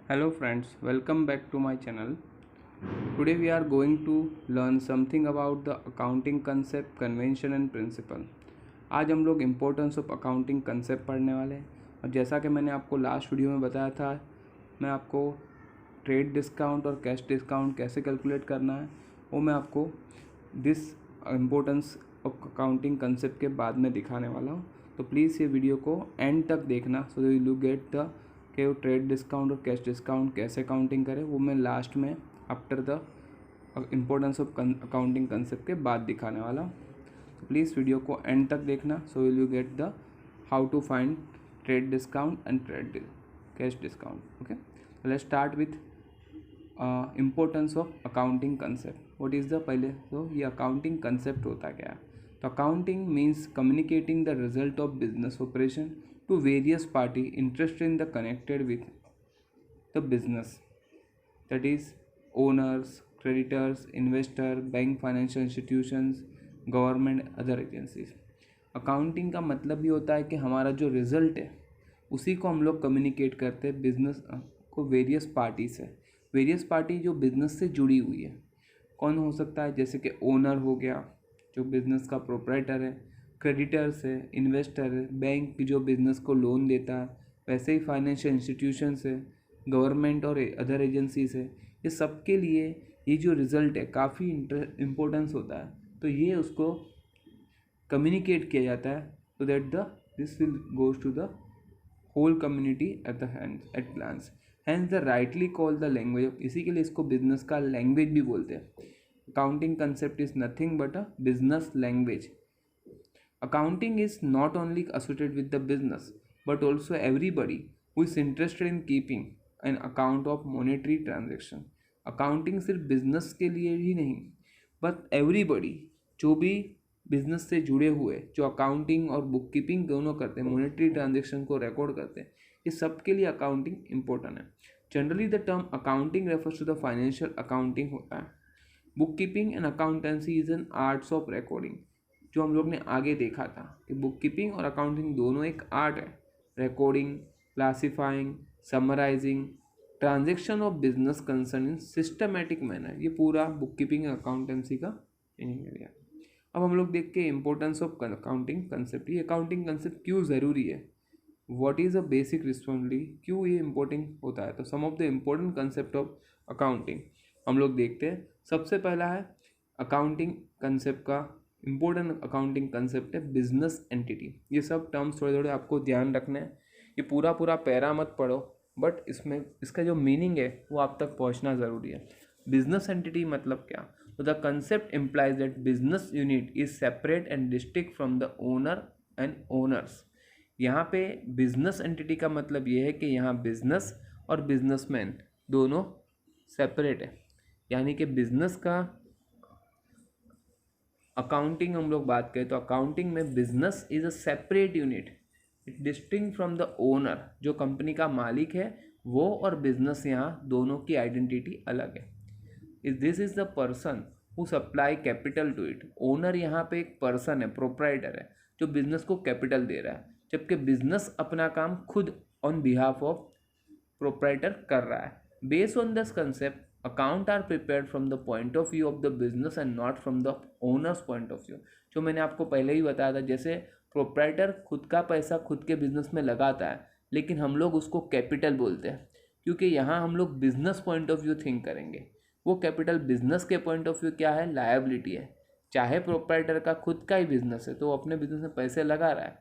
Hello friends, welcome back to my channel. Today we are going to learn something about the accounting concept, convention and principle. आज हम लोग importance of accounting concept पढ़ने वाले हैं और जैसा कि मैंने आपको लास्ट वीडियो में बताया था, मैं आपको ट्रेड डिस्काउंट और कैश डिस्काउंट कैसे कैलकुलेट करना है वो मैं आपको this importance of accounting concept के बाद में दिखाने वाला हूँ। तो प्लीज़ ये वीडियो को एंड तक देखना सो दैट यू गेट द कि वो ट्रेड डिस्काउंट और कैश डिस्काउंट कैसे काउंटिंग करें वो मैं लास्ट में after the importance of accounting concept के बाद दिखाने वाला हूँ। तो प्लीज़ वीडियो को एंड तक देखना so will you get the how to find trade discount and trade cash discount. Okay, let's start with importance of accounting concept. What is the पहले तो ये अकाउंटिंग कंसेप्ट होता क्या है? तो accounting means communicating the result of business operation to various party interested in the connected with the business, that is owners, creditors, investor, bank, financial institutions, government, other agencies. Accounting का मतलब ये होता है कि हमारा जो रिज़ल्ट है उसी को हम लोग कम्युनिकेट करते हैं बिजनेस को वेरियस पार्टी से। वेरियस पार्टी जो बिजनेस से जुड़ी हुई है, कौन हो सकता है? जैसे कि ओनर हो गया जो बिजनेस का प्रोप्राइटर है, क्रेडिटर्स है, इन्वेस्टर है, बैंक जो बिज़नेस को लोन देता है, वैसे ही फाइनेंशियल इंस्टीट्यूशंस है, गवर्नमेंट और अदर एजेंसीज है। ये सब के लिए ये जो रिज़ल्ट है काफ़ी इम्पोर्टेंस होता है, तो ये उसको कम्युनिकेट किया जाता है so that the this will goes to the whole community at the hand at glance. Hence the rightly call the language, इसी के लिए इसको बिजनेस का लैंग्वेज भी बोलते हैं। Accounting concept is nothing but a business language. Accounting is not only associated with the business but also everybody who is interested in keeping an account of monetary transaction. Accounting सिर्फ business के लिए ही नहीं but everybody जो भी business से जुड़े हुए, जो अकाउंटिंग और बुक कीपिंग दोनों करते हैं, मॉनेटरी ट्रांजेक्शन को रिकॉर्ड करते हैं, ये सब के लिए अकाउंटिंग इंपॉर्टेंट है। Generally the term accounting refers to the financial accounting होता है। Bookkeeping and accountancy is an arts of recording, जो हम लोग ने आगे देखा था कि बुक कीपिंग और अकाउंटिंग दोनों एक आर्ट है। Recording, classifying, summarising transaction of business concern in systematic manner, ये पूरा बुक कीपिंग और अकाउंटेंसी का मीनिंग एरिया। अब हम लोग देख के इम्पोर्टेंस ऑफ अकाउंटिंग कंसेप्ट। ये अकाउंटिंग कंसेप्ट क्यों ज़रूरी है? What is a basic responsibility, क्यों ये इम्पोर्टेंट होता है? तो some of the important concept of accounting हम लोग देखते हैं। सबसे पहला है अकाउंटिंग कंसेप्ट का इम्पोर्टेंट अकाउंटिंग कंसेप्ट है बिजनेस एंटिटी। ये सब टर्म्स थोड़े थोड़े आपको ध्यान रखने हैं। ये पूरा पूरा पैरा मत पढ़ो, बट इसमें इसका जो मीनिंग है वो आप तक पहुंचना ज़रूरी है। बिजनेस एंटिटी मतलब क्या? तो the concept implies that business unit is separate and distinct from the owner and owners. यहाँ पे बिजनेस एंटिटी का मतलब ये है कि यहाँ बिजनेस और बिजनेसमैन दोनों सेपरेट है, यानी कि बिजनेस का अकाउंटिंग हम लोग बात करें तो अकाउंटिंग में business is a separate unit, it distinct from the owner. जो कंपनी का मालिक है वो और बिजनेस यहाँ दोनों की आइडेंटिटी अलग है। This is the person who supply capital to it. Owner यहाँ पे एक पर्सन है, प्रोप्राइटर है, जो बिजनेस को कैपिटल दे रहा है, जबकि बिजनेस अपना काम खुद ऑन बिहाफ ऑफ प्रोप्राइटर कर रहा है। Based on this concept account are prepared from the point of view of the business and not from the owner's point of view. जो मैंने आपको पहले ही बताया था, जैसे प्रोप्राइटर खुद का पैसा खुद के बिजनेस में लगाता है, लेकिन हम लोग उसको कैपिटल बोलते हैं क्योंकि यहाँ हम लोग business point of view think करेंगे। वो कैपिटल बिजनेस के पॉइंट ऑफ व्यू क्या है? लायबिलिटी है। चाहे प्रोप्राइटर का खुद का ही बिजनेस है तो वो अपने बिजनेस में पैसे लगा रहा है,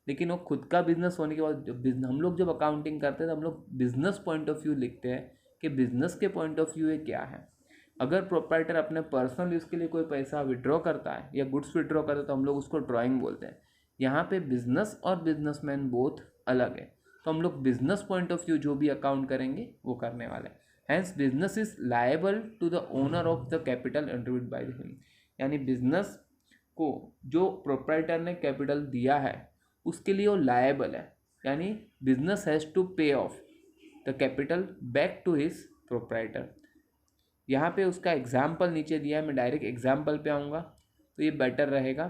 लेकिन वो खुद का बिजनेस होने के बाद हम लोग जब अकाउंटिंग करते हैं तो हम लोग बिजनेस पॉइंट ऑफ व्यू लिखते हैं कि बिजनेस के पॉइंट ऑफ व्यू ये क्या है। अगर प्रोप्राइटर अपने पर्सनल यूज़ के लिए कोई पैसा विड्रॉ करता है या गुड्स विड्रॉ करता है तो हम लोग उसको ड्राइंग बोलते हैं। यहाँ पे बिजनेस और बिजनेसमैन बोथ अलग है, तो हम लोग बिजनेस पॉइंट ऑफ व्यू जो भी अकाउंट करेंगे वो करने वाले हैं। Hence business is liable to the owner of the capital attribute by him, यानी बिजनेस को जो प्रोप्राइटर ने कैपिटल दिया है उसके लिए वो लायबल है, यानी business has to pay off the capital back to his proprietor. यहाँ पे उसका एग्जाम्पल नीचे दिया है, मैं डायरेक्ट एग्जाम्पल पे आऊँगा तो ये बेटर रहेगा।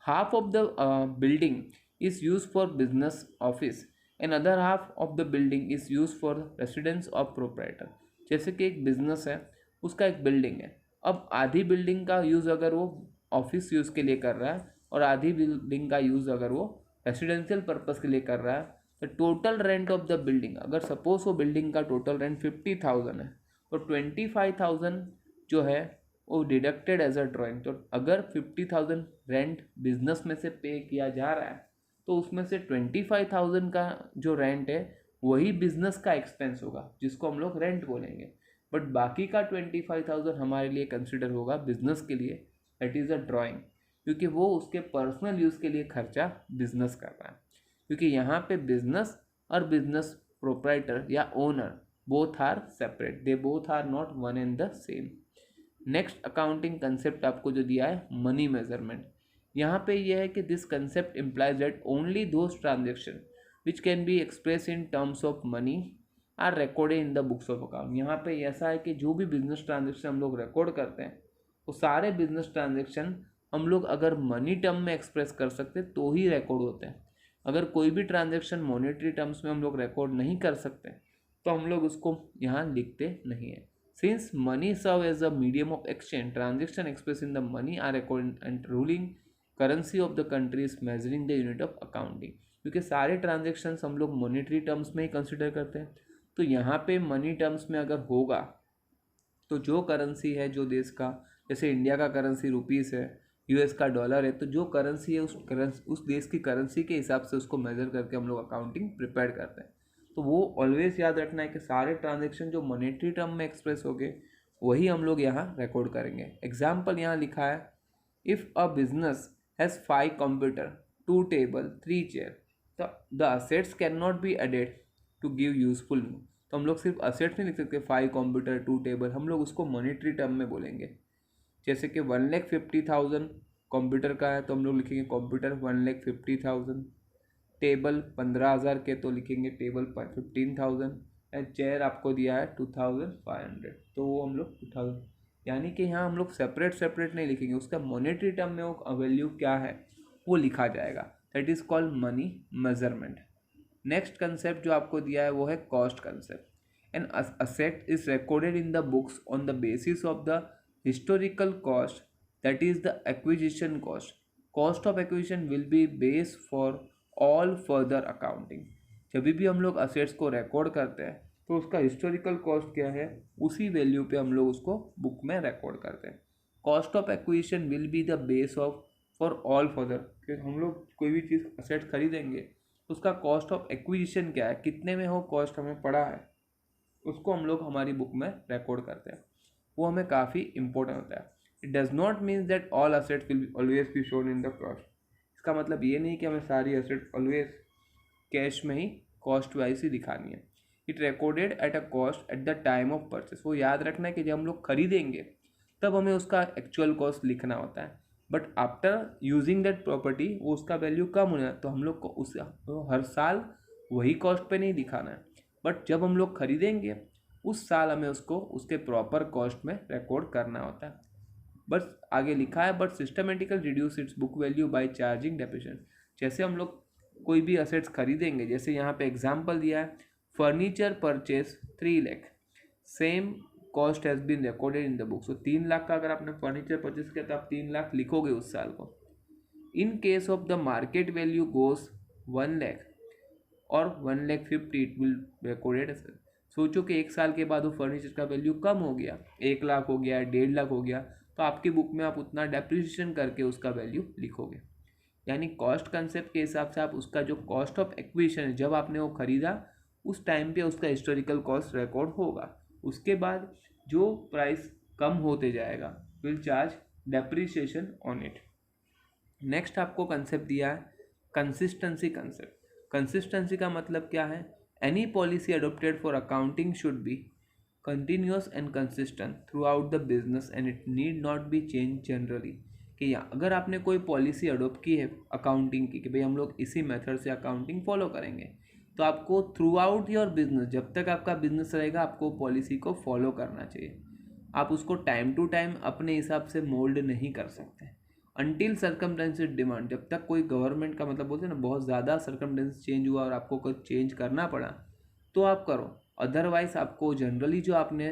Half of the building is use for business office an other half of the building is use for residence of proprietor. जैसे कि एक बिजनेस है, उसका एक बिल्डिंग है, अब आधी बिल्डिंग का यूज़ अगर वो ऑफिस यूज़ के लिए कर रहा है और आधी बिल्डिंग का यूज़ अगर वो रेसिडेंशियल पर्पज़ के लिए कर रहा है, तो total rent of the building, अगर सपोज वो बिल्डिंग का टोटल रेंट 50,000 है तो 25,000 जो है वो डिडक्टेड एज अ ड्राइंग। तो अगर 50,000 रेंट बिजनेस में से पे किया जा रहा है तो उसमें से 25,000 का जो रेंट है वही बिजनेस का एक्सपेंस होगा, जिसको हम लोग रेंट बोलेंगे। बट बाकी का 25,000 हमारे लिए कंसिडर होगा बिजनेस के लिए, दैट इज़ अ ड्राइंग, क्योंकि वो उसके पर्सनल यूज़ के लिए खर्चा बिजनेस कर रहा है। क्योंकि यहाँ पे बिजनेस और बिजनेस प्रोप्राइटर या owner both are separate, they both are not one and the same. Next accounting concept आपको जो दिया है मनी मेजरमेंट। यहाँ पे यह है कि this concept implies that only those transaction which can be express in terms of money are recorded in the books of account. यहाँ पे ऐसा है कि जो भी बिजनेस ट्रांजेक्शन हम लोग रिकॉर्ड करते हैं वो सारे बिजनेस ट्रांजेक्शन हम लोग अगर मनी टर्म में एक्सप्रेस कर सकते तो ही रिकॉर्ड होते हैं। अगर कोई भी ट्रांजेक्शन मॉनेटरी टर्म्स में हम लोग रिकॉर्ड नहीं कर सकते तो हम लोग उसको यहाँ लिखते नहीं है। Since money serve as a medium of exchange, transaction express in the money are record and ruling currency of the country is measuring the unit of accounting. क्योंकि सारे ट्रांजेक्शन्स हम लोग मॉनेटरी टर्म्स में ही कंसिडर करते हैं, तो यहाँ पे मनी टर्म्स में अगर होगा तो जो करेंसी है जो देश का, जैसे इंडिया का करेंसी रुपीज़ है, यूएस का डॉलर है, तो जो करेंसी है उस देश की करेंसी के हिसाब से उसको मेजर करके हम लोग अकाउंटिंग प्रिपेयर करते हैं। तो वो ऑलवेज याद रखना है कि सारे ट्रांजेक्शन जो मॉनेटरी टर्म में एक्सप्रेस हो गए वही हम लोग यहाँ रिकॉर्ड करेंगे। एग्जाम्पल यहाँ लिखा है, if a business has 5 computer, 2 table, 3 chair, the assets can not be added to give useful. तो हम लोग सिर्फ असेट्स नहीं लिख सकते, 5 कंप्यूटर 2 टेबल, हम लोग उसको मॉनेटरी टर्म में बोलेंगे। जैसे कि 1,50,000 कंप्यूटर का है तो हम लोग लिखेंगे कंप्यूटर 1,50,000, टेबल 15,000 के तो लिखेंगे टेबल 15,000, एंड चेयर आपको दिया है 2,500 तो वो हम लोग 2,000, यानी कि यहाँ हम लोग सेपरेट नहीं लिखेंगे, उसका मॉनेटरी टर्म में वो वैल्यू क्या है वो लिखा जाएगा। That is called money measurement. Next concept जो आपको दिया है वो है cost concept. An asset is recorded in the books on the basis of the historical cost, that is the acquisition cost. Cost of acquisition will be base for all further accounting. जब भी हम लोग assets को record करते हैं तो उसका historical cost क्या है उसी वैल्यू पे हम लोग उसको बुक में रिकॉर्ड करते हैं। Cost of acquisition will be the base of for all further, कि हम लोग कोई भी चीज़ असेट्स खरीदेंगे उसका कॉस्ट ऑफ एक्विजिशन क्या है, कितने में हो कॉस्ट हमें पड़ा है, उसको हम लोग हमारी बुक में रिकॉर्ड करते हैं। वो हमें काफ़ी इंपॉर्टेंट होता है। It does not means that all assets will always be shown in the cost. इसका मतलब ये नहीं कि हमें सारी असेट ऑलवेज कैश में ही कॉस्ट वाइज ही दिखानी है। It recorded at a cost at the time of purchase. वो याद रखना है कि जब हम लोग खरीदेंगे तब हमें उसका एक्चुअल कॉस्ट लिखना होता है, but after using that property वो उसका वैल्यू कम होना है तो हम लोग को उस तो हर साल वही कॉस्ट पे नहीं दिखाना है, बट जब हम लोग खरीदेंगे उस साल हमें उसको उसके प्रॉपर कॉस्ट में रिकॉर्ड करना होता है। बस आगे लिखा है, but systematical reduce it's book value by charging depreciation. जैसे हम लोग कोई भी असेट्स खरीदेंगे, जैसे यहाँ पे एग्जांपल दिया है, furniture purchase 3 lakh, same cost has been recorded in the book. So 3 lakh का अगर आपने फर्नीचर परचेज किया तो आप 3 लाख लिखोगे उस साल को। In case of the market value goes 1 lakh और 1,50,000 इट विल रिकॉर्डेड। सोचो कि एक साल के बाद वो फर्नीचर का वैल्यू कम हो गया, 1 लाख हो गया, 1.5 लाख हो गया, तो आपकी बुक में आप उतना डेप्रिसिएशन करके उसका वैल्यू लिखोगे। यानी कॉस्ट कंसेप्ट के हिसाब से आप उसका जो कॉस्ट ऑफ एक्विजिशन है जब आपने वो खरीदा उस टाइम पे उसका हिस्टोरिकल कॉस्ट रिकॉर्ड होगा। उसके बाद जो प्राइस कम होते जाएगा will charge depreciation on it. Next आपको कंसेप्ट दिया है कंसिस्टेंसी कंसेप्ट। कंसिस्टेंसी का मतलब क्या है, any policy adopted for accounting should be continuous and consistent through out the business and it need not be change generally. कि अगर आपने कोई पॉलिसी अडोप्ट की है अकाउंटिंग की कि भाई हम लोग इसी मेथड से अकाउंटिंग फॉलो करेंगे, तो आपको थ्रू आउट योर बिजनेस, जब तक आपका बिजनेस रहेगा आपको पॉलिसी को फॉलो करना चाहिए। आप उसको टाइम टू टाइम अपने हिसाब से मोल्ड नहीं कर सकते। अनटिल सर्कमस्टेंसेस डिमांड, जब तक कोई गवर्नमेंट का मतलब बोलते हैं ना बहुत ज़्यादा सर्कमस्टेंसेस चेंज हुआ और आपको कुछ चेंज करना पड़ा तो आप करो, अदरवाइज आपको जनरली जो आपने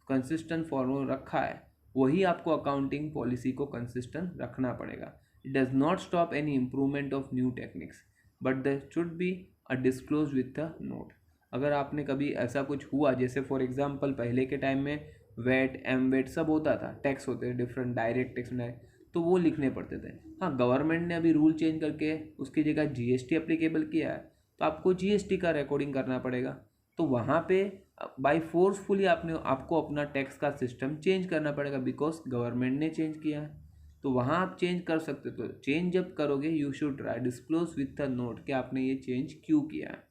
कंसिस्टेंट फॉलो रखा है वही आपको अकाउंटिंग पॉलिसी को कंसिस्टेंट रखना पड़ेगा. It does not stop any improvement of new techniques but they should be a disclose with the note. अगर आपने कभी ऐसा कुछ हुआ, जैसे फॉर एग्जांपल पहले के टाइम में वेट एम वेट सब होता था, टैक्स होते थे डिफरेंट, डायरेक्ट टैक्स तो वो लिखने पड़ते थे. हाँ, गवर्नमेंट ने अभी रूल चेंज करके उसकी जगह जीएसटी एप्लीकेबल किया है तो आपको जीएसटी का रिकॉर्डिंग करना पड़ेगा. तो वहाँ पे बाय फोर्सफुली आपको अपना टैक्स का सिस्टम चेंज करना पड़ेगा बिकॉज गवर्नमेंट ने चेंज किया है. तो वहाँ आप चेंज कर सकते हो. तो चेंज जब करोगे you should try disclose with a note कि आपने ये चेंज क्यों किया है.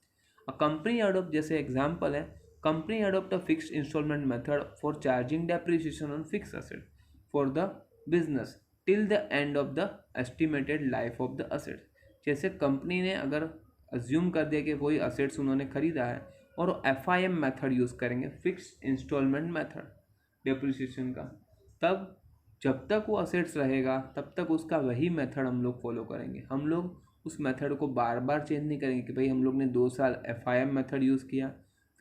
अ कंपनी अडोप्ट, जैसे एग्जांपल है, company adopt a fixed instalment method for charging depreciation on fix asset for the business till the end of the estimated life of the asset. जैसे company ने अगर assume कर दिया कि वही assets उन्होंने खरीदा है और FIM मेथड यूज़ करेंगे, फिक्स्ड इंस्टॉलमेंट मेथड डेप्रिसिएशन का, तब जब तक वो असेट्स रहेगा तब तक उसका वही मेथड हम लोग फॉलो करेंगे. हम लोग उस मेथड को बार बार चेंज नहीं करेंगे कि भाई हम लोग ने 2 साल FIM मेथड यूज़ किया,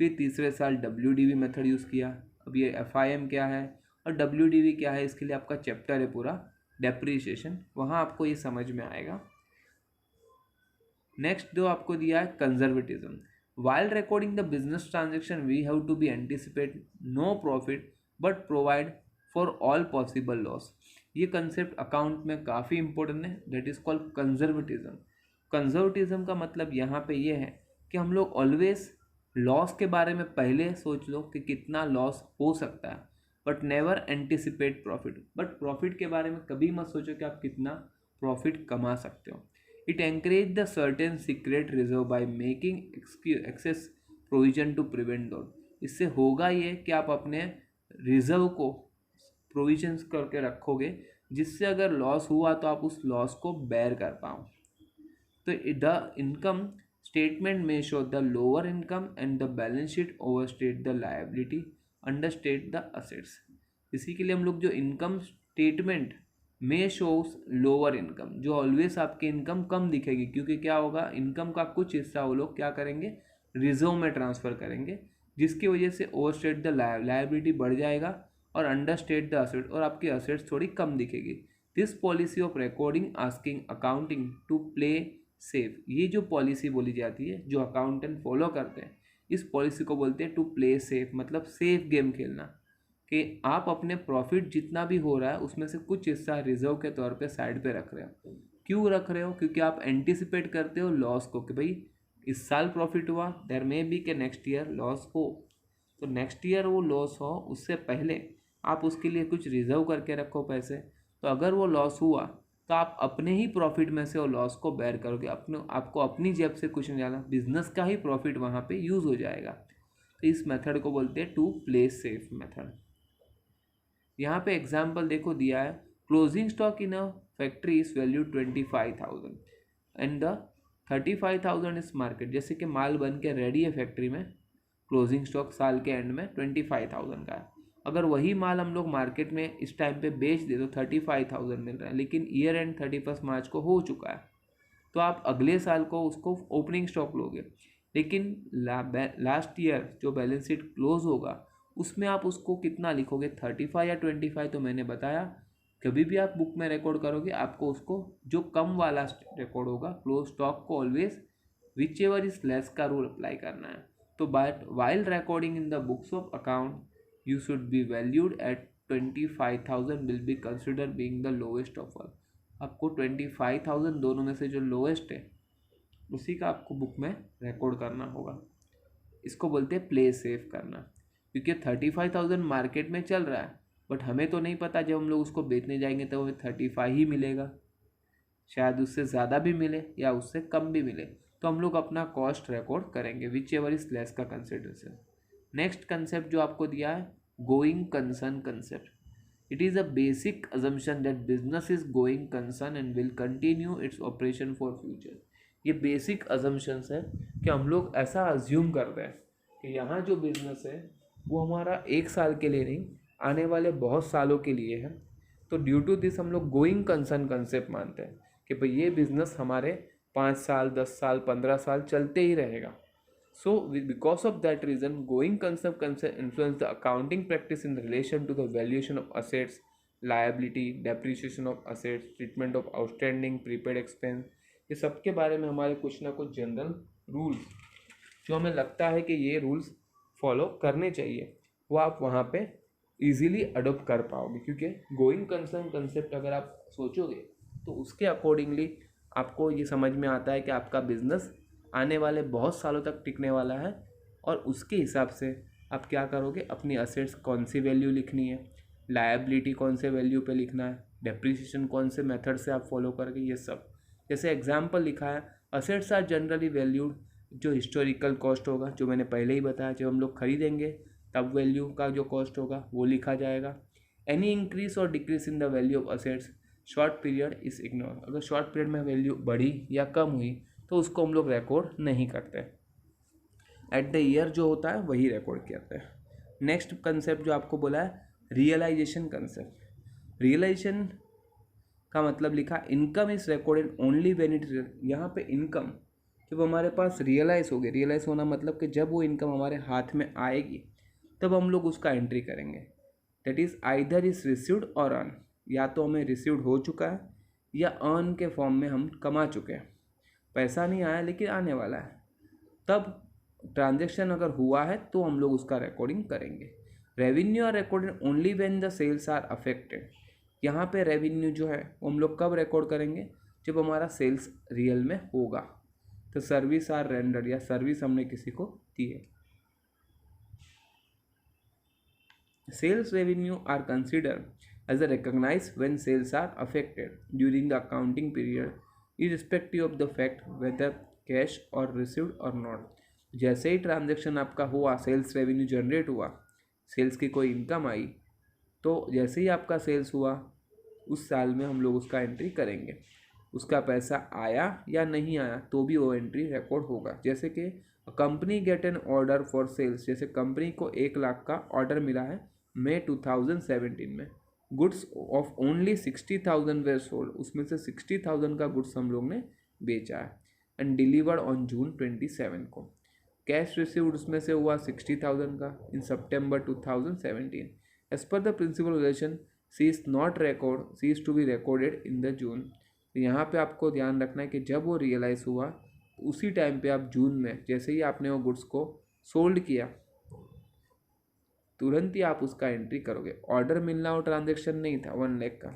फिर तीसरे साल WDV मेथड यूज़ किया. अब ये FIM क्या है और WDV क्या है, इसके लिए आपका चैप्टर है पूरा डेप्रिसिएशन, वहाँ आपको ये समझ में आएगा. नेक्स्ट जो आपको दिया है conservatism. While recording the business transaction, we have to be anticipate no profit but provide for all possible loss. ये कंसेप्ट अकाउंट में काफ़ी इंपॉर्टेंट है, that is called conservatism. Conservatism का मतलब यहाँ पे ये है कि हम लोग ऑलवेज लॉस के बारे में पहले सोच लो कि कितना लॉस हो सकता है, but never anticipate profit. But profit के बारे में कभी मत सोचो कि आप कितना प्रॉफिट कमा सकते हो. It encourage the certain secret reserve by making excess provision to prevent loss. इससे होगा ये कि आप अपने रिजर्व को प्रोविजंस करके रखोगे जिससे अगर लॉस हुआ तो आप उस लॉस को बेयर कर पाओ. तो द इनकम स्टेटमेंट में show the lower income and the balance sheet overstate the liability understate the assets. इसी के लिए हम लोग जो इनकम स्टेटमेंट में शोज लोअर इनकम, जो ऑलवेज आपकी इनकम कम दिखेगी, क्योंकि क्या होगा, इनकम का कुछ हिस्सा वो लोग क्या करेंगे, रिजर्व में ट्रांसफ़र करेंगे, जिसकी वजह से ओवरस्टेट द लायबिलिटी बढ़ जाएगा और अंडरस्टेट द असेट, और आपकी असेट्स थोड़ी कम दिखेगी. This policy of recording asking accounting to play safe, ये जो पॉलिसी बोली जाती है जो अकाउंटेंट फॉलो करते हैं, इस पॉलिसी को बोलते हैं टू प्ले सेफ, मतलब सेफ गेम खेलना, कि आप अपने प्रॉफिट जितना भी हो रहा है उसमें से कुछ हिस्सा रिजर्व के तौर पे साइड पे रख रहे हो. क्यों रख रहे हो, क्योंकि आप एंटिसिपेट करते हो लॉस को कि भाई इस साल प्रॉफिट हुआ, देयर मे बी के नेक्स्ट ईयर लॉस हो, तो नेक्स्ट ईयर वो लॉस हो उससे पहले आप उसके लिए कुछ रिजर्व करके रखो पैसे. तो अगर वो लॉस हुआ तो आप अपने ही प्रॉफिट में से वो लॉस को बेयर करोगे, आपको अपनी जेब से कुछ नहीं जाना, बिजनेस का ही प्रॉफिट वहाँ पे यूज़ हो जाएगा. तो इस मेथड को बोलते हैं टू प्ले सेफ मेथड. यहाँ पे एग्जाम्पल देखो दिया है, closing stock in a factory is value 25,000 and the 35,000 is market. जैसे कि माल बन के रेडी है फैक्ट्री में, क्लोजिंग स्टॉक साल के एंड में 25,000 का है. अगर वही माल हम लोग मार्केट में इस टाइम पे बेच दे तो 35,000 मिल रहा है, लेकिन ईयर एंड 31 मार्च को हो चुका है, तो आप अगले साल को उसको ओपनिंग स्टॉक लोगे, लेकिन लास्ट ईयर जो बैलेंस शीट क्लोज होगा उसमें आप उसको कितना लिखोगे, 35 या 25. तो मैंने बताया कभी भी आप बुक में रिकॉर्ड करोगे आपको उसको जो कम वाला रिकॉर्ड होगा, क्लोज स्टॉक को always which ever is less का रूल अप्लाई करना है. तो but while recording in the books of account you should be valued at 25,000 will be consider being the lowest of all. आपको 25,000 दोनों में से जो लोएस्ट है उसी का आपको बुक में रिकॉर्ड करना होगा. इसको बोलते हैं प्ले सेफ करना, क्योंकि 35,000 मार्केट में चल रहा है, बट हमें तो नहीं पता जब हम लोग उसको बेचने जाएंगे तो हमें 35 ही मिलेगा, शायद उससे ज़्यादा भी मिले या उससे कम भी मिले. तो हम लोग अपना कॉस्ट रिकॉर्ड करेंगे विच एवर इज लेस का कंसिडरेशन. नेक्स्ट कंसेप्ट जो आपको दिया है, going concern concept. It is a basic assumption that business is going concern and will continue its operation for future. ये बेसिक अजम्पशंस है कि हम लोग ऐसा अज्यूम करते हैं कि यहाँ जो बिजनेस है वो हमारा 1 साल के लिए नहीं, आने वाले बहुत सालों के लिए है, तो ड्यू टू दिस हम लोग गोइंग कंसर्न कंसेप्ट मानते हैं कि भाई ये बिजनेस हमारे 5 साल 10 साल 15 साल चलते ही रहेगा. So because of that reason, going concern influence the accounting practice in relation to the valuation of assets, liability, depreciation of assets, treatment of outstanding prepaid expense. ये सब के बारे में हमारे कुछ ना कुछ जनरल रूल्स जो हमें लगता है कि ये रूल्स फॉलो करने चाहिए वो आप वहाँ पे इजीली अडोप्ट कर पाओगे, क्योंकि गोइंग कंसर्न कंसेप्ट अगर आप सोचोगे तो उसके अकॉर्डिंगली आपको ये समझ में आता है कि आपका बिजनेस आने वाले बहुत सालों तक टिकने वाला है और उसके हिसाब से आप क्या करोगे, अपनी असेट्स कौन सी वैल्यू लिखनी है, लायबिलिटी कौन से वैल्यू पे लिखना है, डेप्रिसिएशन कौन से मेथड से आप फॉलो करोगे, ये सब. जैसे एग्जांपल लिखा है, असेट्स आर जनरली वैल्यूड, जो हिस्टोरिकल कॉस्ट होगा जो मैंने पहले ही बताया, जब हम लोग खरीदेंगे तब वैल्यू का जो कॉस्ट होगा वो लिखा जाएगा. एनी इंक्रीज और decrease in the value of assets short period is ignore. अगर शॉर्ट पीरियड में वैल्यू बढ़ी या कम हुई तो उसको हम लोग रिकॉर्ड नहीं करते. एट द ईयर जो होता है वही रिकॉर्ड करते हैं. नेक्स्ट कंसेप्ट जो आपको बोला है रियलाइजेशन कंसेप्ट. रियलाइजेशन का मतलब लिखा income is recorded only when it. यहाँ पे इनकम जब हमारे पास रियलाइज होगी, रियलाइज होना मतलब कि जब वो इनकम हमारे हाथ में आएगी तब हम लोग उसका एंट्री करेंगे. That is either is received और अर्न. या तो हमें रिसीव्ड हो चुका है या अर्न के फॉर्म में हम कमा चुके हैं. पैसा नहीं आया लेकिन आने वाला है, तब ट्रांजैक्शन अगर हुआ है तो हम लोग उसका रिकॉर्डिंग करेंगे. Revenue are recorded only when the sales are affected. यहाँ पे रेवेन्यू जो है वो हम लोग कब रिकॉर्ड करेंगे, जब हमारा सेल्स रियल में होगा. तो सर्विस आर रेंडर्ड, या सर्विस हमने किसी को दी है. Sales revenue are considered as a recognized when sales are affected during the accounting period, irrespective of the fact whether cash or received or not. जैसे ही ट्रांजेक्शन आपका हुआ, सेल्स रेवेन्यू जनरेट हुआ, सेल्स की कोई इनकम आई, तो जैसे ही आपका sales हुआ उस साल में हम लोग उसका एंट्री करेंगे. उसका पैसा आया या नहीं आया तो भी वो एंट्री रिकॉर्ड होगा. जैसे कि company get an order for sales. जैसे कंपनी को 1 लाख का ऑर्डर मिला है मई 2017 में. Goods of only 60,000 were sold. उसमें से 60,000 का गुड्स हम लोग ने बेचा है एंड डिलीवर्ड ऑन जून 27 को. कैश रिसीव्ड उसमें से हुआ 60,000 का इन सितंबर 2017. As per the principle relation C is not record, C is to be recorded in the June. तो यहाँ पे आपको ध्यान रखना है कि जब वो रियलाइज़ हुआ उसी टाइम पे आप जून में जैसे ही आपने वो गुड्स को सोल्ड किया तुरंत ही आप उसका एंट्री करोगे. ऑर्डर मिलना और ट्रांजेक्शन नहीं था 1 लाख का.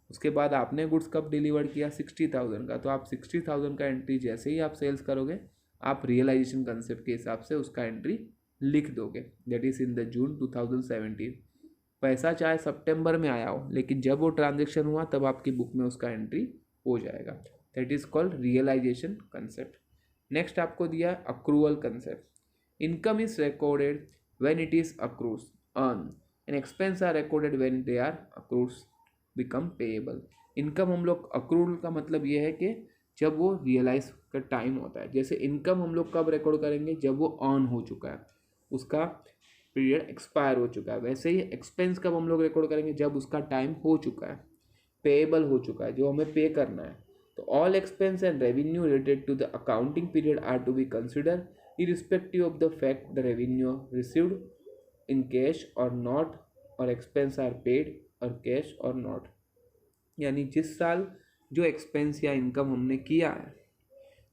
उसके बाद आपने गुड्स कब डिलीवर किया 60,000 का, तो आप 60,000 का एंट्री जैसे ही आप सेल्स करोगे आप रियलाइजेशन कंसेप्ट के हिसाब से उसका एंट्री लिख दोगे. दैट इज़ इन द जून 2017. पैसा चाहे सितंबर में आया हो लेकिन जब वो ट्रांजेक्शन हुआ तब आपकी बुक में उसका एंट्री हो जाएगा. That is called realisation concept. Next आपको दिया accrual concept. Income is recorded when it is accrues, earn, and expense are recorded when they are accrues become payable. Income हम लोग accrual का मतलब ये है कि जब वो रियलाइज का टाइम होता है. जैसे इनकम हम लोग कब रिकॉर्ड करेंगे, जब वो अर्न हो चुका है, उसका पीरियड एक्सपायर हो चुका है. वैसे ही एक्सपेंस कब हम लोग रिकॉर्ड करेंगे, जब उसका टाइम हो चुका है, पेएबल हो चुका है, जो हमें पे करना है. तो all expense and revenue related to the accounting period are to be consider irrespective of the fact the revenue received in cash or not or expense are paid or cash or not. यानी जिस साल जो expense या income हमने किया है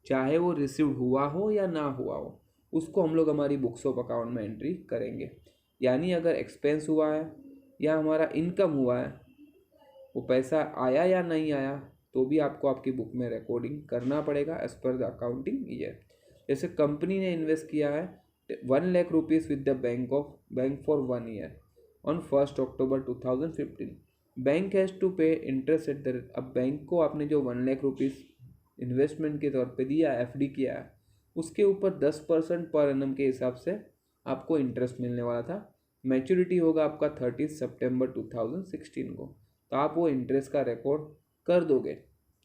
चाहे वो रिसीव्ड हुआ हो या ना हुआ हो उसको हम लोग हमारी बुक्स ऑफ अकाउंट में एंट्री करेंगे. यानी अगर एक्सपेंस हुआ है या हमारा इनकम हुआ है, वो पैसा आया या नहीं आया तो भी आपको आपकी बुक में रिकॉर्डिंग करना पड़ेगा as per the accounting year. जैसे कंपनी ने इन्वेस्ट किया है 1 lakh rupees with the bank for 1 year on 1 October 2015. Bank has to pay interest at the. अब बैंक को आपने जो 1 लाख रुपीज़ इन्वेस्टमेंट के तौर पे दिया है, एफडी किया है, उसके ऊपर 10% पर एनम के हिसाब से आपको इंटरेस्ट मिलने वाला था. मैच्योरिटी होगा आपका 30 सितंबर 2016 को. तो आप वो इंटरेस्ट का रिकॉर्ड कर दोगे.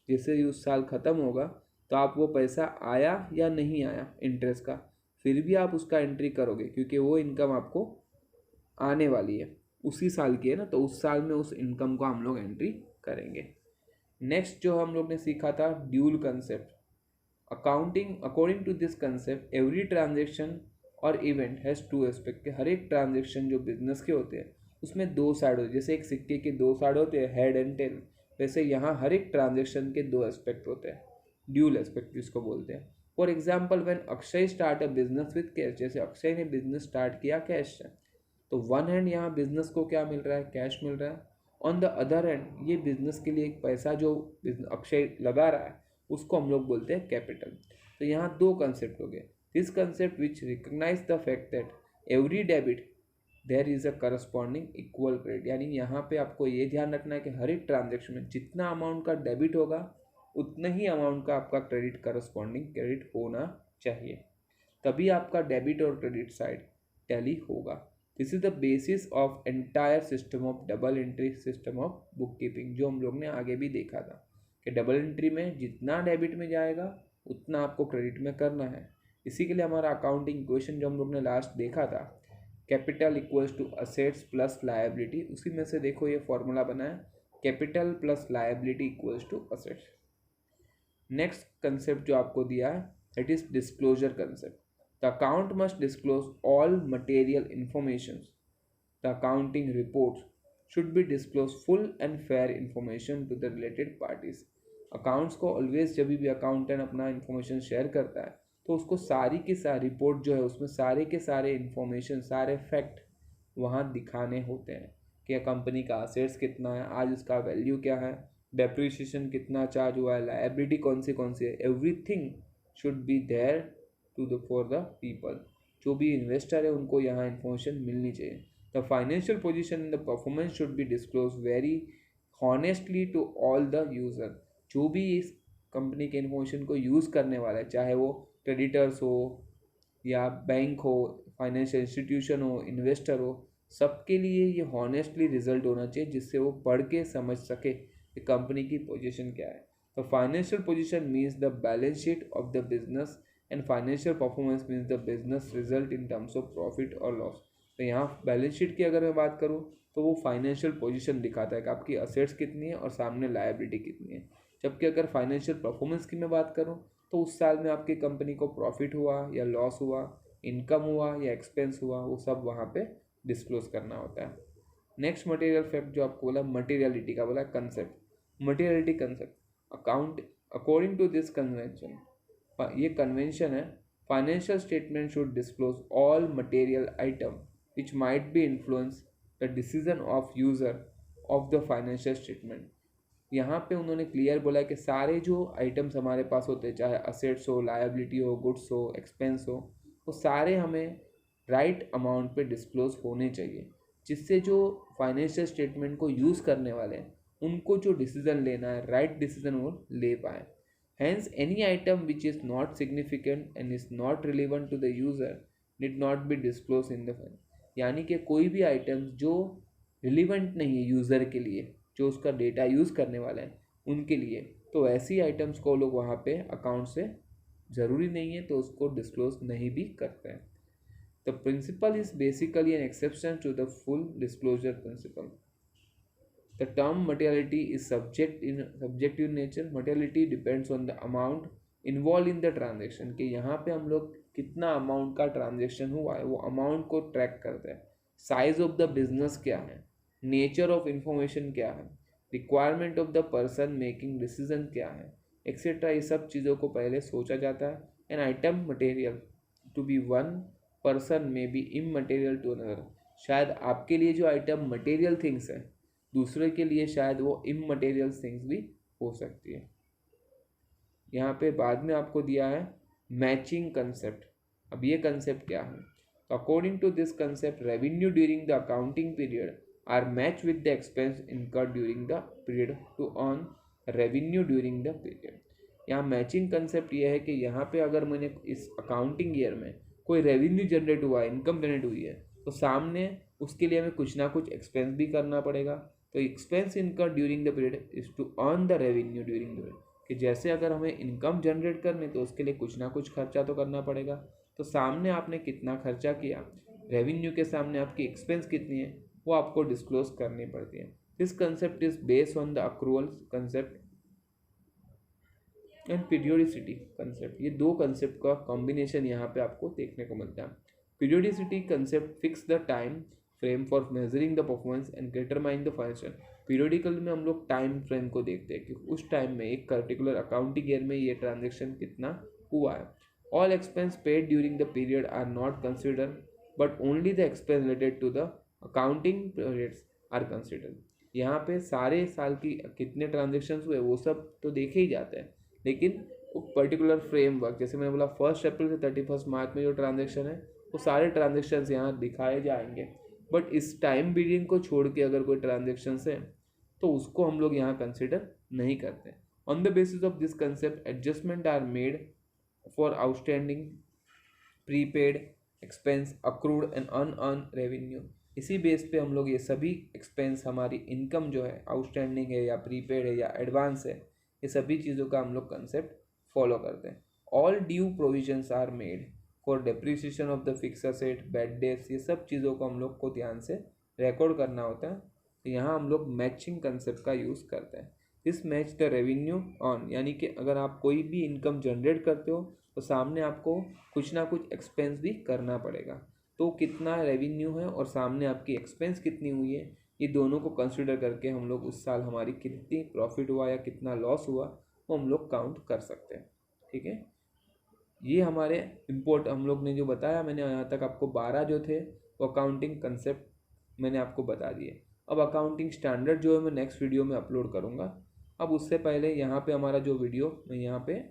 जैसे ही उस साल ख़त्म होगा तो आप वो पैसा आया या नहीं आया इंटरेस्ट का, फिर भी आप उसका एंट्री करोगे क्योंकि वो इनकम आपको आने वाली है. उसी साल की है ना, तो उस साल में उस इनकम को हम लोग एंट्री करेंगे। नेक्स्ट जो हम लोग ने सीखा था dual concept. Accounting according to this concept every transaction और इवेंट हैज़ टू एस्पेक्ट, के हर एक ट्रांजेक्शन जो बिजनेस के होते हैं उसमें दो साइड होते हैं। जैसे एक सिक्के के दो साइड होते हैं, हेड एंड टेल, वैसे यहाँ हर एक ट्रांजेक्शन के दो एस्पेक्ट होते हैं, ड्यूल एस्पेक्ट जिसको बोलते हैं। For example when Akshay start a business with cash, जैसे अक्षय ने बिजनेस स्टार्ट किया कैश से, तो वन हैंड यहाँ बिजनेस को क्या मिल रहा है, कैश मिल रहा है। ऑन द अदर हैंड ये बिजनेस के लिए एक पैसा जो अक्षय लगा रहा है उसको हम लोग बोलते हैं कैपिटल। तो यहाँ दो कंसेप्ट हो गए। This concept which recognise the fact that every debit there is a corresponding equal credit, यानी यहाँ पे आपको ये ध्यान रखना है कि हर एक ट्रांजेक्शन में जितना अमाउंट का डेबिट होगा उतना ही अमाउंट का आपका क्रेडिट करस्पॉन्डिंग क्रेडिट होना चाहिए, तभी आपका डेबिट और क्रेडिट साइड टैली होगा। This is the basis of entire system of double entry system of book keeping, जो हम लोग ने आगे भी देखा था कि डबल एंट्री में जितना डेबिट में जाएगा उतना आपको क्रेडिट में करना है। इसी के लिए हमारा अकाउंटिंग इक्वेशन जो हम लोग ने लास्ट देखा था, capital equals to assets plus liability, उसी में से देखो ये फॉर्मूला बना है, capital plus liability equals to assets. Next concept जो आपको दिया है that is disclosure concept. The account must disclose all material information, the accounting reports should be disclose full and fair information to the related parties। Accounts को always जब भी accountant अपना information share करता है तो उसको सारी की सारी रिपोर्ट जो है उसमें सारे के सारे इंफॉर्मेशन, सारे फैक्ट वहाँ दिखाने होते हैं कि कंपनी का असेट्स कितना है, आज उसका वैल्यू क्या है, डेप्रिसिएशन कितना चार्ज हुआ है, लायबिलिटी कौन सी है, everything should be there to the for the people. जो भी इन्वेस्टर है उनको यहाँ इन्फॉर्मेशन मिलनी चाहिए। The financial position and the performance should be disclosed very honestly to all the user। जो भी इस कंपनी के इन्फॉर्मेशन को यूज़ करने वाला है, चाहे वो क्रेडिटर्स हो या बैंक हो, फाइनेंशियल इंस्टीट्यूशन हो, इन्वेस्टर हो, सबके लिए ये हॉनेस्टली रिजल्ट होना चाहिए जिससे वो पढ़ के समझ सके कि कंपनी की पोजीशन क्या है। तो financial position means the balance sheet of the business and financial performance means the business result in terms of profit और लॉस। तो यहाँ बैलेंस शीट की अगर मैं बात करूँ तो वो फाइनेंशियल पोजीशन दिखाता है कि आपकी असेट्स कितनी है और सामने लायबिलिटी कितनी है। जबकि अगर फाइनेंशियल परफॉर्मेंस की मैं बात करूँ तो उस साल में आपकी कंपनी को प्रॉफिट हुआ या लॉस हुआ, इनकम हुआ या एक्सपेंस हुआ, वो सब वहाँ पे डिस्क्लोज करना होता है। नेक्स्ट मटेरियल फैक्ट जो आपको बोला, मटेरियलिटी का बोला concept. Materiality concept, account according to this convention, ये कन्वेंशन है, financial statement should disclose all material item which might be influence the decision of user of the financial statement। यहाँ पे उन्होंने क्लियर बोला कि सारे जो आइटम्स हमारे पास होते हैं, चाहे असेट्स हो, लायबिलिटी हो, गुड्स हो, एक्सपेंस हो, वो सारे हमें राइट अमाउंट पे डिस्क्लोज होने चाहिए, जिससे जो फाइनेंशियल स्टेटमेंट को यूज़ करने वाले हैं उनको जो डिसीजन लेना है राइट डिसीजन वो ले पाए। Hence any item which is not significant and is not relevant to the user need not be disclosed in the fund। यानी कि कोई भी आइटम जो रिलीवेंट नहीं है यूज़र के लिए, जो उसका डेटा यूज़ करने वाला है उनके लिए, तो ऐसी आइटम्स को लोग वहाँ पे अकाउंट से ज़रूरी नहीं है तो उसको डिस्क्लोज नहीं भी करते हैं। The principle is basically an exception to the full disclosure principle. The term materiality is subjective nature. Materiality depends on the amount involve in the transaction, कि यहाँ पे हम लोग कितना अमाउंट का ट्रांजेक्शन हुआ है वो अमाउंट को ट्रैक करते हैं। साइज ऑफ द बिजनेस क्या है, नेचर ऑफ इंफॉर्मेशन क्या है, requirement of the person making decision क्या है, एक्सेट्रा। ये सब चीज़ों को पहले सोचा जाता है। An item material to be one person may be immaterial to another. शायद आपके लिए जो आइटम मटेरियल थिंग्स है दूसरे के लिए शायद वो इमटेरियल थिंग्स भी हो सकती है। यहाँ पे बाद में आपको दिया है मैचिंग कंसेप्ट। अब ये कंसेप्ट क्या है, according to this concept revenue during the accounting period are match with the expense incurred during the period to earn revenue during the period. यहाँ मैचिंग कंसेप्ट ये है कि यहाँ पे अगर मैंने इस अकाउंटिंग ईयर में कोई रेवेन्यू जनरेट हुआ है, इनकम जनरेट हुई है, तो सामने उसके लिए हमें कुछ ना कुछ एक्सपेंस भी करना पड़ेगा। तो expense incurred during the period is to earn the revenue during the period, कि जैसे अगर हमें इनकम जनरेट करनी तो उसके लिए कुछ ना कुछ खर्चा तो करना पड़ेगा। तो सामने आपने कितना खर्चा किया, रेवेन्यू के सामने आपकी एक्सपेंस कितनी है, वो आपको डिस्क्लोज करनी पड़ती है। This concept is based on the accruals concept and periodicity concept. ये दो कंसेप्ट का कॉम्बिनेशन यहाँ पे आपको देखने को मिलता है। Periodicity concept fix the time frame for measuring the performance and determine the function. Periodical में हम लोग टाइम फ्रेम को देखते हैं कि उस टाइम में एक पर्टिकुलर अकाउंटिंग ईयर में ये ट्रांजेक्शन कितना हुआ है। All expense paid during the period are not considered but only the expense related to the accounting periods are considered. यहाँ पे सारे साल की कितने ट्रांजेक्शन्स हुए वो सब तो देखे ही जाते हैं, लेकिन वो पर्टिकुलर फ्रेमवर्क, जैसे मैंने बोला 1 अप्रैल से 31 मार्च में जो ट्रांजेक्शन है वो सारे ट्रांजेक्शन्स यहाँ दिखाए जाएंगे। बट इस टाइम पीरियड को छोड़ के अगर कोई ट्रांजेक्शन्स है तो उसको हम लोग यहाँ कंसिडर नहीं करते। On the basis of this concept adjustment are made for outstanding prepaid expense accrued and unearned revenue. इसी बेस पे हम लोग ये सभी एक्सपेंस, हमारी इनकम जो है आउटस्टैंडिंग है या प्रीपेड है या एडवांस है, ये सभी चीज़ों का हम लोग कंसेप्ट फॉलो करते हैं। All due provisions are made for depreciation of the fix asset, bad debts, ये सब चीज़ों को हम लोग को ध्यान से रिकॉर्ड करना होता है। तो यहाँ हम लोग मैचिंग कंसेप्ट का यूज़ करते हैं। This match the revenue on, यानी कि अगर आप कोई भी इनकम जनरेट करते हो तो सामने आपको कुछ ना कुछ एक्सपेंस भी करना पड़ेगा। तो कितना रेवेन्यू है और सामने आपकी एक्सपेंस कितनी हुई है, ये दोनों को कंसिडर करके हम लोग उस साल हमारी कितनी प्रॉफिट हुआ या कितना लॉस हुआ वो हम लोग काउंट कर सकते हैं। ठीक है, ये हमारे हम लोग ने जो बताया, मैंने यहाँ तक आपको 12 जो थे वो अकाउंटिंग कंसेप्ट मैंने आपको बता दिए। अब अकाउंटिंग स्टैंडर्ड जो है मैं नेक्स्ट वीडियो में अपलोड करूँगा। अब उससे पहले यहाँ पे हमारा जो वीडियो, मैं यहाँ पे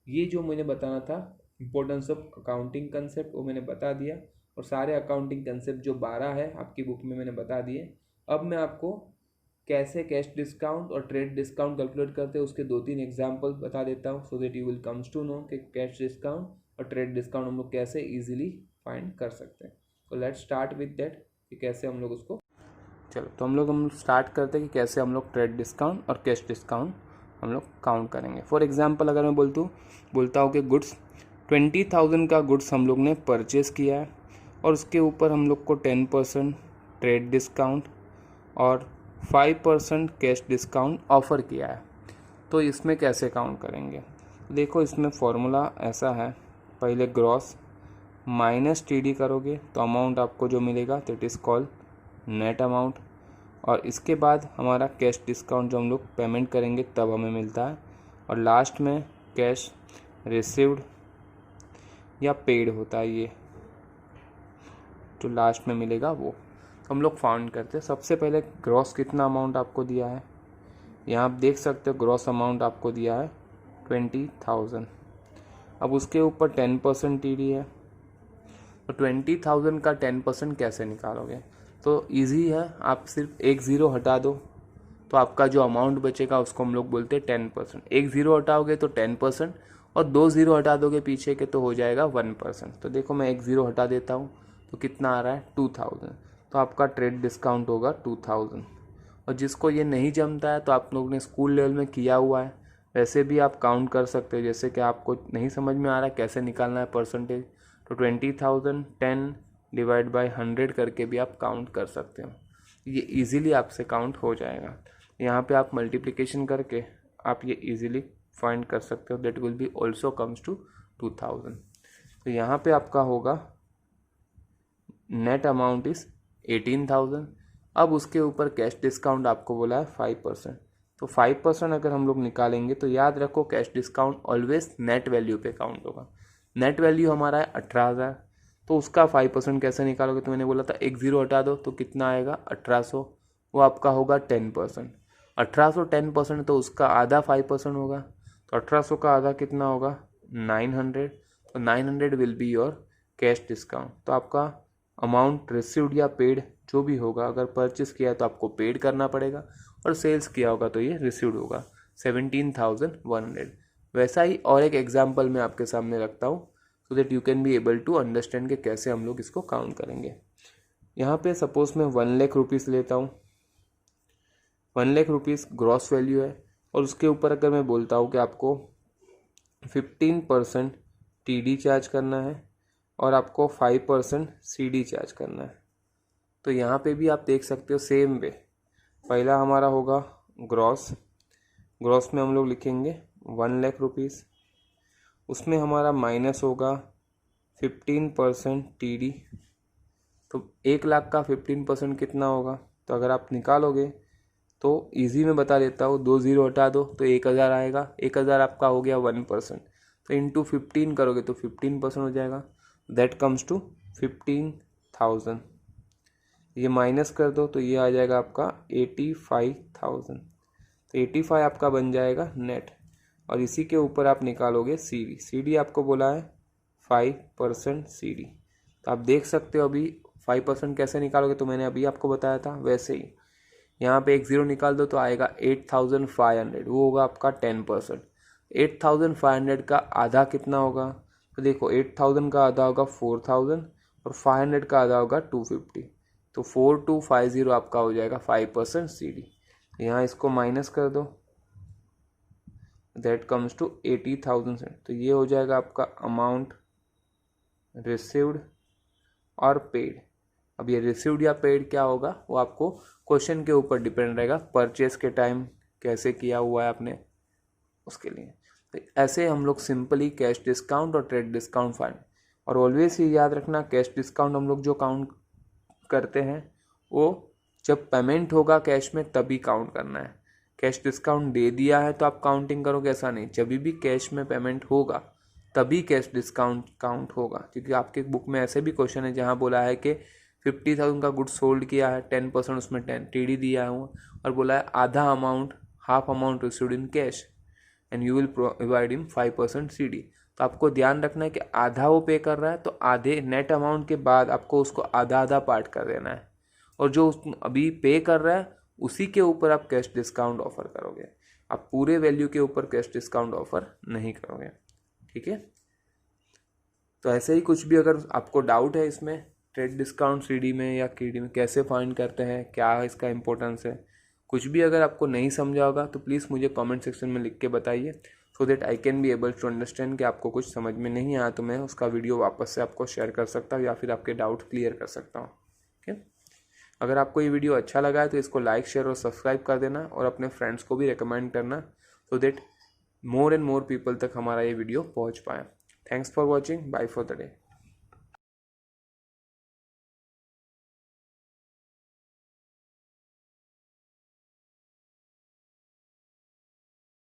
ये जो मैंने बताना था इम्पोर्टेंस ऑफ अकाउंटिंग कंसेप्ट वो मैंने बता दिया, और सारे अकाउंटिंग कंसेप्ट जो 12 है आपकी बुक में मैंने बता दिए। अब मैं आपको कैसे कैश डिस्काउंट और ट्रेड डिस्काउंट कैलकुलेट करते हैं उसके 2-3 एग्जाम्पल बता देता हूँ, so that you will comes to know कि कैश डिस्काउंट और ट्रेड डिस्काउंट हम लोग कैसे इजीली फाइंड कर सकते हैं। तो लेट्स स्टार्ट विद दैट कि कैसे हम लोग उसको, चलो तो हम स्टार्ट करते हैं कि कैसे हम लोग ट्रेड डिस्काउंट और कैश डिस्काउंट हम लोग काउंट करेंगे। फॉर एग्जांपल अगर मैं बोलता हूँ कि गुड्स 20,000 का गुड्स हम लोग ने परचेज़ किया है और उसके ऊपर हम लोग को 10% ट्रेड डिस्काउंट और 5% कैश डिस्काउंट ऑफ़र किया है। तो इसमें कैसे काउंट करेंगे, देखो इसमें फॉर्मूला ऐसा है, पहले ग्रॉस माइनस टीडी करोगे तो अमाउंट आपको जो मिलेगा that is called net amount, और इसके बाद हमारा कैश डिस्काउंट जो हम लोग पेमेंट करेंगे तब हमें मिलता है, और लास्ट में कैश रिसीव्ड या पेड होता है, ये जो लास्ट में मिलेगा वो हम लोग फाउंड करते हैं। सबसे पहले ग्रॉस कितना अमाउंट आपको दिया है, यहाँ आप देख सकते हो ग्रॉस अमाउंट आपको दिया है 20,000। अब उसके ऊपर 10% टीडी है, तो 20,000 का 10% कैसे निकालोगे, तो इजी है, आप सिर्फ एक ज़ीरो हटा दो तो आपका जो अमाउंट बचेगा उसको हम लोग बोलते हैं 10%। एक ज़ीरो हटाओगे तो 10% और 2 ज़ीरो हटा दोगे पीछे के तो हो जाएगा 1%। तो देखो मैं एक ज़ीरो हटा देता हूँ तो कितना आ रहा है 2,000, तो आपका ट्रेड डिस्काउंट होगा 2,000। और जिसको ये नहीं जमता है तो आप लोग ने स्कूल लेवल में किया हुआ है, वैसे भी आप काउंट कर सकते हो। जैसे कि आपको नहीं समझ में आ रहा है कैसे निकालना है परसेंटेज, तो 20,000 10 डिवाइड बाई 100 करके भी आप काउंट कर सकते हो, ये इजीली आपसे काउंट हो जाएगा। यहाँ पे आप मल्टीप्लिकेशन करके आप ये इजीली फाइंड कर सकते हो, that will be also comes to 2,000। तो यहाँ पे आपका होगा नेट अमाउंट इज़ 18,000। अब उसके ऊपर कैश डिस्काउंट आपको बोला है 5%, तो 5% अगर हम लोग निकालेंगे तो याद रखो cash discount always net value पे काउंट होगा। नेट वैल्यू हमारा है 18,000, तो उसका 5% कैसे निकालोगे, तो मैंने बोला था एक ज़ीरो हटा दो तो कितना आएगा 1800, वो आपका होगा 10%। 1800 10% तो उसका आधा 5% होगा, तो 1800 का आधा कितना होगा 900, तो 900 will be your cash discount. तो आपका अमाउंट रिसीव्ड या पेड जो भी होगा, अगर परचेस किया तो आपको पेड करना पड़ेगा और सेल्स किया होगा तो ये रिसीव्ड होगा 17,100। वैसा ही और एक एग्जांपल मैं आपके सामने रखता हूँ so that you can be able to understand कि कैसे हम लोग इसको काउंट करेंगे। यहाँ पे सपोज मैं 1 लाख रुपीज़ लेता हूँ, 1 लाख रुपीज़ ग्रॉस वैल्यू है, और उसके ऊपर अगर मैं बोलता हूँ कि आपको 15% टीडी चार्ज करना है और आपको 5% सीडी चार्ज करना है, तो यहाँ पे भी आप देख सकते हो सेम वे। पहला हमारा होगा ग्रॉस में हम लोग लिखेंगे 1 लाख रुपीज़, उसमें हमारा माइनस होगा 15% TD। तो 1 लाख का 15% कितना होगा, तो अगर आप निकालोगे तो इजी में बता देता हूँ, 2 ज़ीरो हटा दो तो 1000 आएगा। 1000 आपका हो गया 1%, तो इंटू 15 करोगे तो 15% हो जाएगा, दैट कम्स टू 15,000। ये माइनस कर दो तो ये आ जाएगा आपका 85,000। तो 85 आपका बन जाएगा नेट, और इसी के ऊपर आप निकालोगे CD आपको बोला है 5% CD। तो आप देख सकते हो अभी 5% कैसे निकालोगे, तो मैंने अभी आपको बताया था वैसे ही। यहाँ पे एक ज़ीरो निकाल दो तो आएगा 8,500, वो होगा आपका 10%। 8,500 का आधा कितना होगा, तो देखो 8,000 का आधा होगा 4,000 और 500 का आधा होगा 250, तो 4250 आपका हो जाएगा 5% CD। यहाँ इसको माइनस कर दो, दैट कम्स टू 80,000। तो ये हो जाएगा आपका अमाउंट रिसीव्ड और पेड। अब ये रिसीव्ड या पेड क्या होगा वो आपको क्वेश्चन के ऊपर डिपेंड रहेगा, परचेस के टाइम कैसे किया हुआ है आपने उसके लिए। तो ऐसे हम लोग सिंपली कैश डिस्काउंट और ट्रेड डिस्काउंट फाइंड, और ऑलवेज ये याद रखना कैश डिस्काउंट हम लोग जो काउंट करते हैं वो जब पेमेंट होगा कैश में तभी काउंट करना है। कैश डिस्काउंट दे दिया है तो आप काउंटिंग करोगे, ऐसा नहीं। जब भी कैश में पेमेंट होगा तभी कैश डिस्काउंट काउंट होगा, क्योंकि आपके बुक में ऐसे भी क्वेश्चन है जहाँ बोला है कि 50,000 का गुड्स सोल्ड किया है, 10% उसमें 10 TD दिया है, और बोला है आधा amount, half amount received in cash and you will provide in 5% CD। तो आपको ध्यान रखना है कि आधा वो पे कर रहा है तो आधे नेट अमाउंट के बाद आपको उसको आधा आधा पार्ट कर देना है, और जो अभी पे कर रहा है उसी के ऊपर आप कैश डिस्काउंट ऑफर करोगे। आप पूरे वैल्यू के ऊपर कैश डिस्काउंट ऑफर नहीं करोगे, ठीक है। तो ऐसे ही कुछ भी अगर आपको डाउट है इसमें ट्रेड डिस्काउंट CD में या KD में कैसे फाइंड करते हैं, क्या इसका इंपॉर्टेंस है, कुछ भी अगर आपको नहीं समझा होगा तो प्लीज़ मुझे कमेंट सेक्शन में लिख के बताइए, so that I can be able to understand कि आपको कुछ समझ में नहीं आया तो मैं उसका वीडियो वापस से आपको शेयर कर सकता हूँ या फिर आपके डाउट क्लियर कर सकता हूँ, ठीक है। अगर आपको ये वीडियो अच्छा लगा है तो इसको लाइक शेयर और सब्सक्राइब कर देना, और अपने फ्रेंड्स को भी रिकमेंड करना, so that more and more people तक हमारा ये वीडियो पहुँच पाए। Thanks for watching, bye for the day.